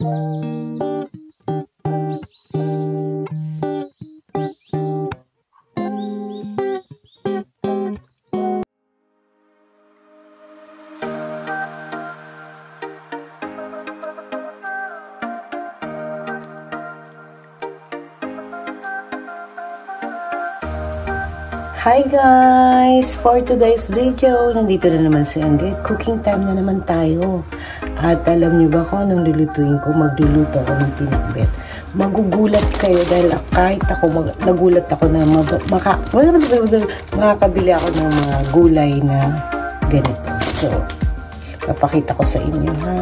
Hi guys! For today's video, nandito na naman si Angge. Cooking time na naman tayo. At alam niyo ba kung anong lulutuin ko? Magluluto ako ng pinakbet. Magugulat kayo dahil kahit ako nagulat ako na makakabili ako ng mga gulay na ganito. So, papakita ko sa inyo ha.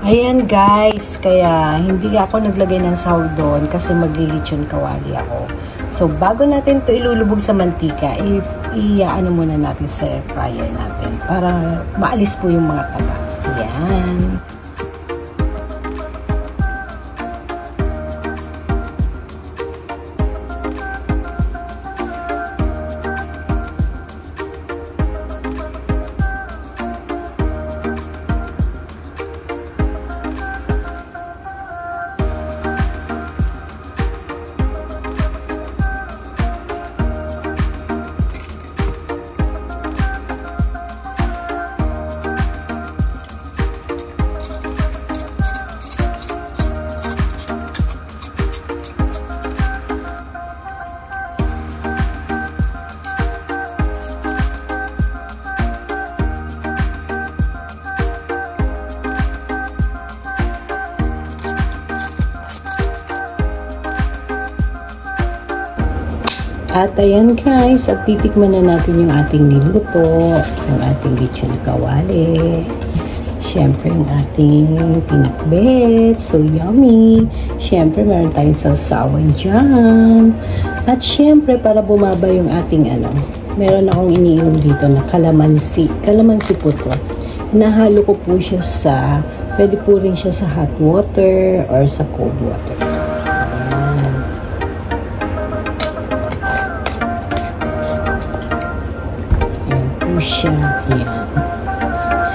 Ayan guys, kaya hindi ako naglagay ng sahog doon kasi maglilitsyon kawali ako. So bago natin to ilulubog sa mantika, i-ano muna natin sa air fryer natin para maalis po yung mga taba. Ayan. At ayan guys, at titikman na natin yung ating niluto, yung ating lechon kawali. Siyempre yung ating pinakbet, so yummy. Siyempre meron tayong sausawan dyan. At siyempre para bumaba yung ating meron akong iniinom dito na kalamansi. Kalamansi po to. Nahalo ko po siya pwede po rin siya sa hot water or sa cold water. Siya. Yan.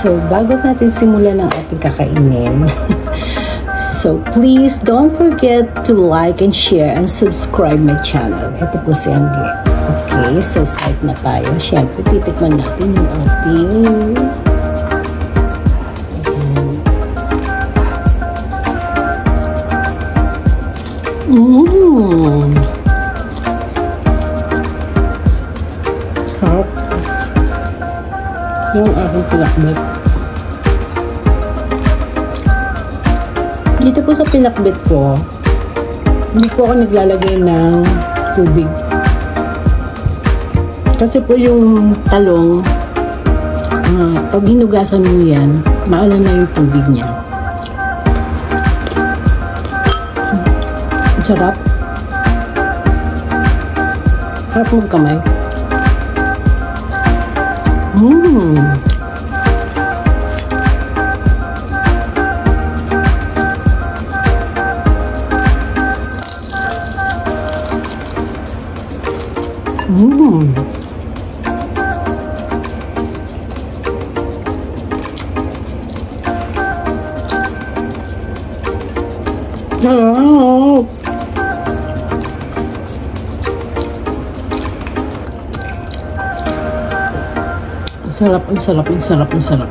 So, bago natin simulan ang ating kakainin, so please don't forget to like and share and subscribe my channel. Ito po si Angge. Okay, so start na tayo. Siyempre, titikman natin yung ating yung aking pinakbet. Dito po sa pinakbet ko, hindi po ako naglalagay ng tubig. Kasi po yung talong, pag hinugasan mo yan, maala na yung tubig niya. Ang sarap. Harap mong kamay. Sarap, ang sarap, ang sarap, ang sarap.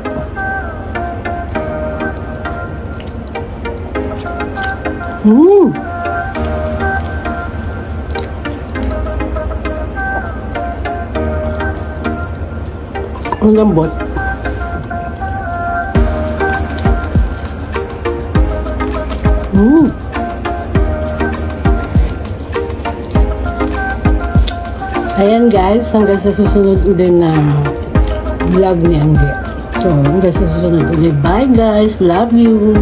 Ang lambot. Ayan guys, hanggang sa susunod din na vlog ni Angge. So, hanggang sa susunod ulit. Bye guys, love you.